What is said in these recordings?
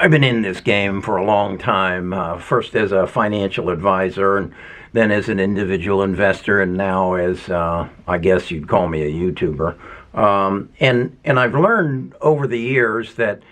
I've been in this game for a long time, first as a financial advisor and then as an individual investor, and now as, I guess you'd call me a YouTuber. And I've learned over the years that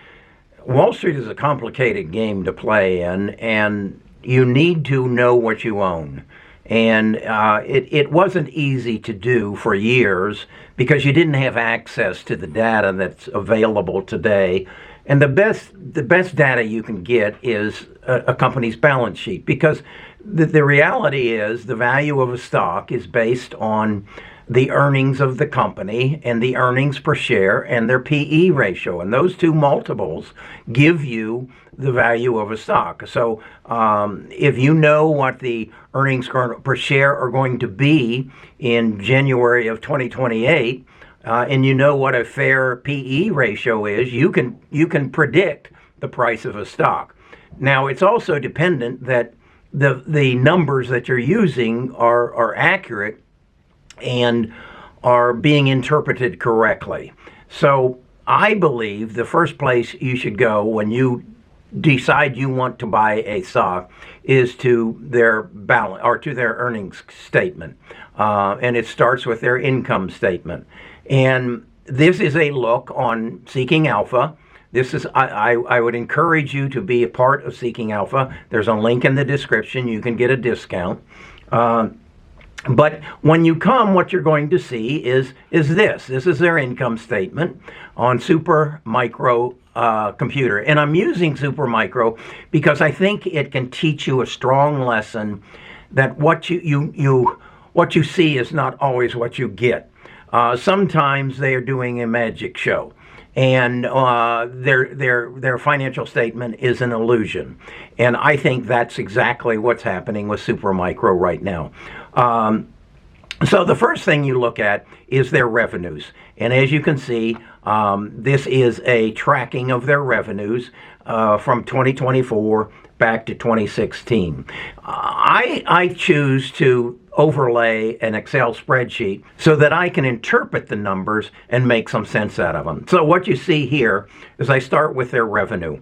Wall Street is a complicated game to play in, and you need to know what you own. And it wasn't easy to do for years because you didn't have access to the data that's available today. And the best data you can get is a company's balance sheet, because the reality is the value of a stock is based on the earnings of the company and the earnings per share and their PE ratio. And those two multiples give you the value of a stock. So if you know what the earnings per share are going to be in January of 2028, and you know what a fair PE ratio is, you can predict the price of a stock. Now, it's also dependent that the numbers that you're using are accurate and are being interpreted correctly. So I believe the first place you should go when you decide you want to buy a stock is to their balance or to their earnings statement, and it starts with their income statement. And this is a look on Seeking Alpha. This is I would encourage you to be a part of Seeking Alpha. There's a link in the description. You can get a discount. But when you come, what you're going to see is this. This is their income statement on SuperMicro computer. And I'm using SuperMicro because I think it can teach you a strong lesson that what you see is not always what you get. Sometimes they are doing a magic show, and their financial statement is an illusion. And I think that's exactly what's happening with SuperMicro right now. So the first thing you look at is their revenues. And as you can see, this is a tracking of their revenues from 2024 back to 2016. I choose to overlay an Excel spreadsheet so that I can interpret the numbers and make some sense out of them. So what you see here is I start with their revenue.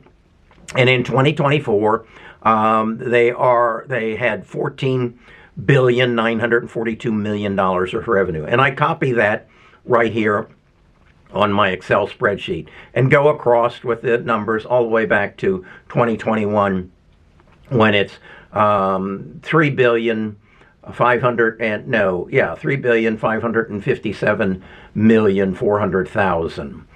And in 2024, they had $14,942,000,000 of revenue. And I copy that right here on my Excel spreadsheet and go across with the numbers all the way back to 2021 when it's $3,557,400,000.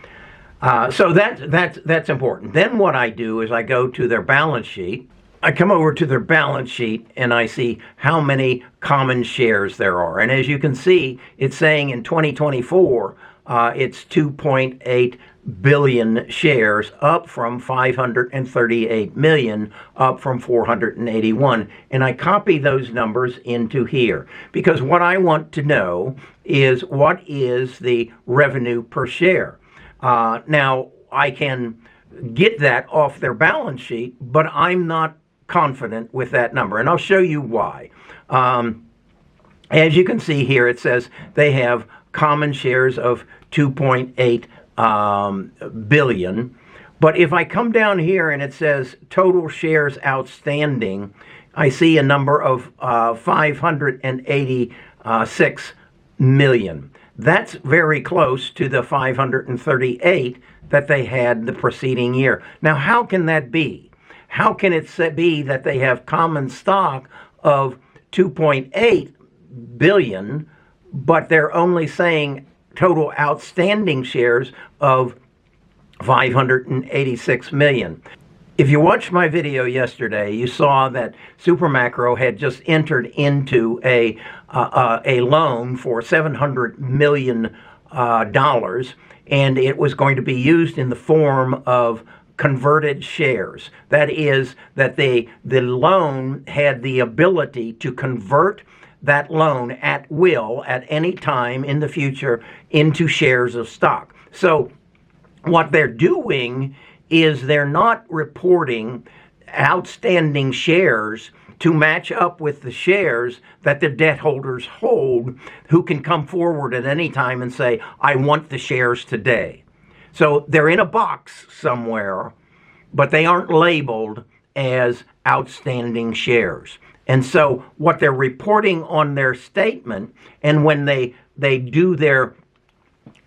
So that's important. Then what I do is I go to their balance sheet. I come over to their balance sheet and I see how many common shares there are. And as you can see, it's saying in 2024, it's 2.8 billion shares, up from 538 million, up from 481. And I copy those numbers into here because what I want to know is what is the revenue per share. Now, I can get that off their balance sheet, but I'm not confident with that number, and I'll show you why. As you can see here, it says they have common shares of 2.8 billion. But if I come down here and it says total shares outstanding, I see a number of 586 million. That's very close to the 538 that they had the preceding year. Now, how can that be? How can it be that they have common stock of 2.8 billion, but they're only saying total outstanding shares of 586 million? If you watched my video yesterday, you saw that SuperMicro had just entered into a loan for $700 million, and it was going to be used in the form of converted shares. That is, that the loan had the ability to convert that loan at will at any time in the future into shares of stock. So what they're doing is they're not reporting outstanding shares to match up with the shares that the debt holders hold, who can come forward at any time and say, I want the shares today. So they're in a box somewhere, but they aren't labeled as outstanding shares. And so what they're reporting on their statement, and when they do their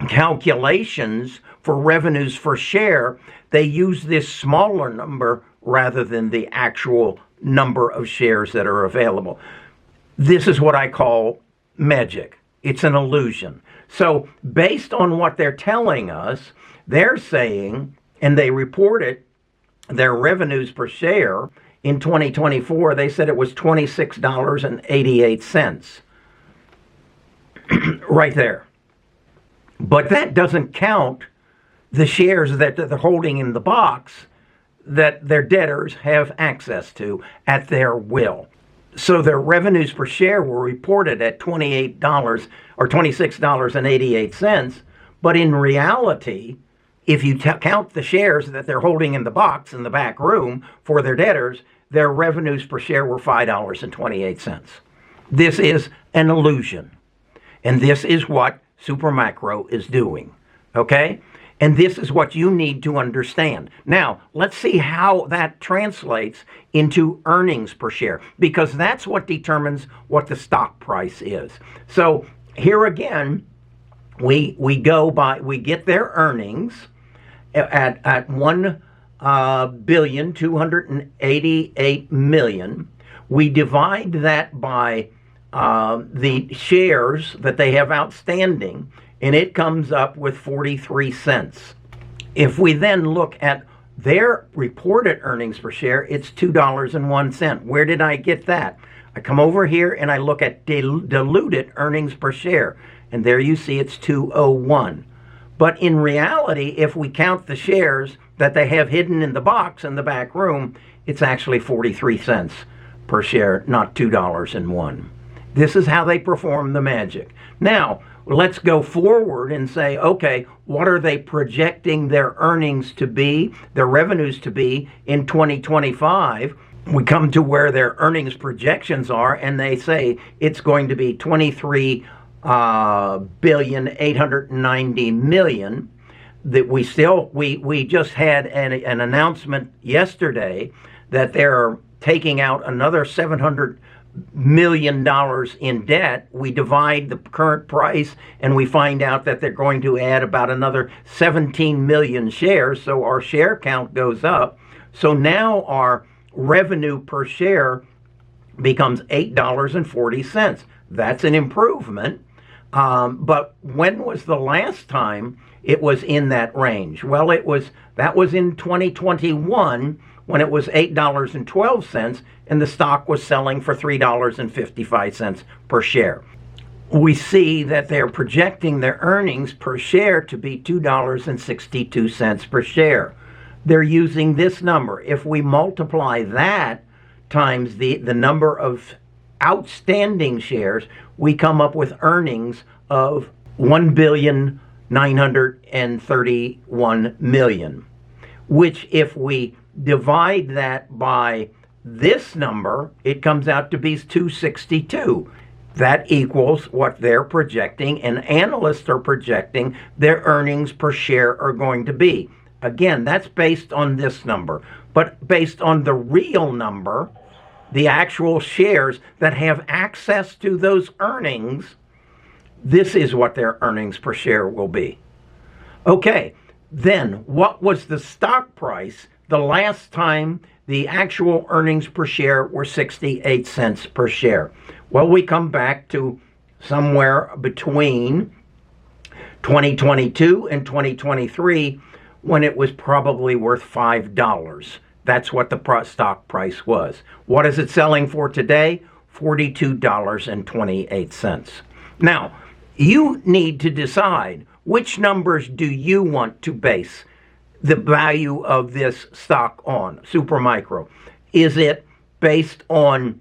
calculations for revenues per share, they use this smaller number rather than the actual number of shares that are available. This is what I call magic. It's an illusion. So based on what they're telling us, they're saying, and they report it, their revenues per share in 2024, they said it was $26.88. Right there. But that doesn't count the shares that they're holding in the box that their debtors have access to at their will. So their revenues per share were reported at $28 or $26.88. But in reality, if you count the shares that they're holding in the box in the back room for their debtors, their revenues per share were $5.28. This is an illusion. And this is what SuperMicro is doing. Okay? And this is what you need to understand. Now, let's see how that translates into earnings per share, because that's what determines what the stock price is. So here again, we get their earnings at $1,288,000,000. We divide that by the shares that they have outstanding, and it comes up with 43 cents. If we then look at their reported earnings per share, it's $2.01. Where did I get that? I come over here and I look at diluted earnings per share, and there you see it's 201. But in reality, if we count the shares that they have hidden in the box in the back room, it's actually 43 cents per share, not $2.01. This is how they perform the magic. Now, let's go forward and say, okay, what are they projecting their earnings to be, their revenues to be in 2025? We come to where their earnings projections are, and they say it's going to be $23,890,000,000. That we just had an announcement yesterday that they're taking out another $700 million in debt. We divide the current price and we find out that they're going to add about another 17 million shares, so our share count goes up. So now our revenue per share becomes $8.40. That's an improvement. But when was the last time it was in that range? Well, that was in 2021 when it was $8.12 and the stock was selling for $3.55 per share. We see that they're projecting their earnings per share to be $2.62 per share. They're using this number. If we multiply that times the number of outstanding shares, we come up with earnings of $1,931,000,000, which if we divide that by this number, it comes out to be 262. That equals what they're projecting, and analysts are projecting their earnings per share are going to be. Again, that's based on this number, but based on the real number, the actual shares that have access to those earnings, this is what their earnings per share will be. Okay, then what was the stock price the last time the actual earnings per share were 68 cents per share? Well, we come back to somewhere between 2022 and 2023 when it was probably worth $5. That's what the stock price was. What is it selling for today? $42.28. Now, you need to decide which numbers do you want to base the value of this stock on, SuperMicro. Is it based on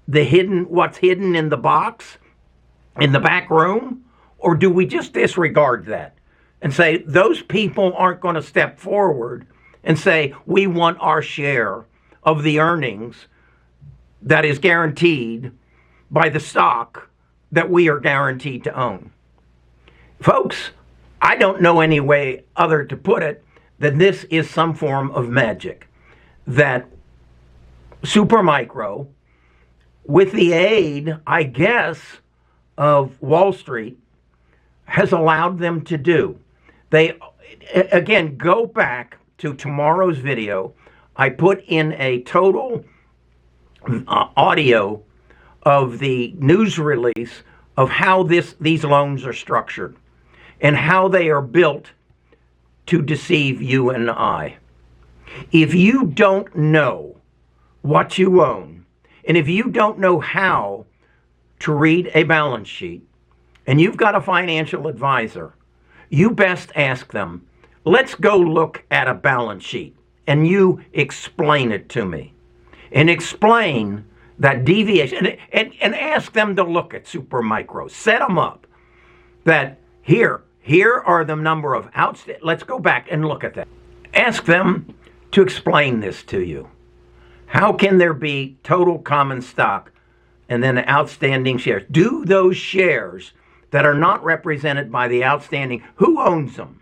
what's hidden in the box in the back room? Or do we just disregard that and say those people aren't going to step forward and say we want our share of the earnings that is guaranteed by the stock that we are guaranteed to own? Folks, I don't know any way other to put it that this is some form of magic, that SuperMicro, with the aid, I guess, of Wall Street, has allowed them to do. They, again, go back to tomorrow's video. I put in a total audio of the news release of how these loans are structured and how they are built to deceive you and I. If you don't know what you own, and if you don't know how to read a balance sheet, and you've got a financial advisor, you best ask them, let's go look at a balance sheet, and you explain it to me. And explain that deviation, and ask them to look at SuperMicros. Set them up. That here are the number of outstanding. Let's go back and look at that. Ask them to explain this to you. How can there be total common stock and then outstanding shares? Do those shares that are not represented by the outstanding, who owns them?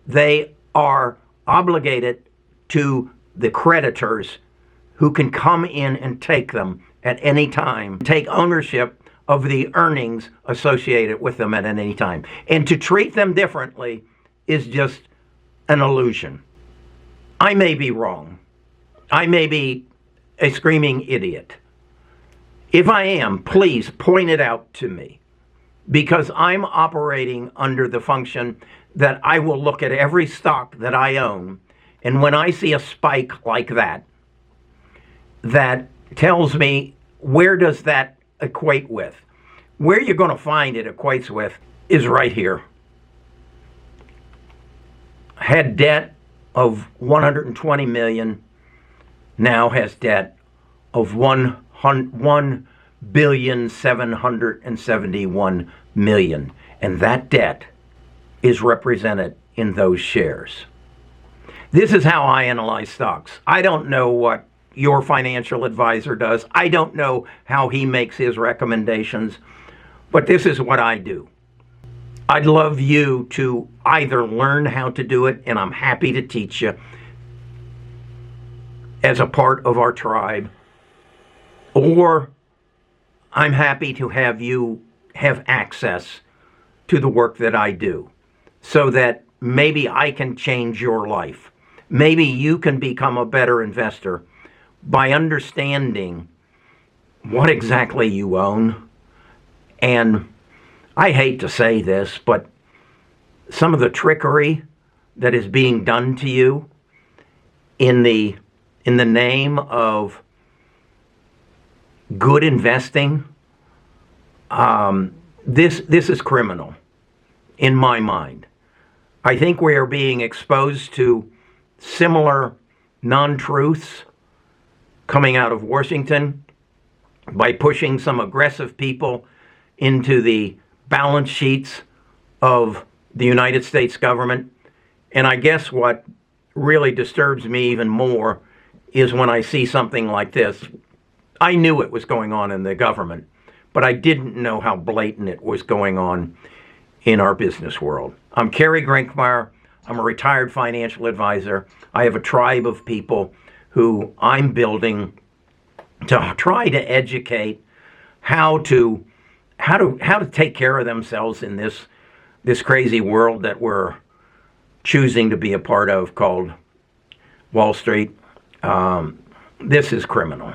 They are obligated to the creditors who can come in and take them at any time, take ownership of the earnings associated with them at any time. And to treat them differently is just an illusion. I may be wrong. I may be a screaming idiot. If I am, please point it out to me, because I'm operating under the function that I will look at every stock that I own, and when I see a spike like that, that tells me, where does that equate with? Where you're going to find it equates with is right here. Had debt of 120 million, now has debt of 1,771 million, and that debt is represented in those shares. This is how I analyze stocks. I don't know what your financial advisor does. I don't know how he makes his recommendations, but this is what I do. I'd love you to either learn how to do it, and I'm happy to teach you as a part of our tribe, or I'm happy to have you have access to the work that I do, so that maybe I can change your life. Maybe you can become a better investor by understanding what exactly you own. And I hate to say this, but some of the trickery that is being done to you in the name good investing, this is criminal in my mind. I think we are being exposed to similar non-truths coming out of Washington by pushing some aggressive people into the balance sheets of the United States government. And I guess what really disturbs me even more is when I see something like this. I knew it was going on in the government, but I didn't know how blatant it was going on in our business world. I'm Kerry Grinkmeyer. I'm a retired financial advisor. I have a tribe of people who I'm building to try to educate how to take care of themselves in this crazy world that we're choosing to be a part of, called Wall Street. This is criminal.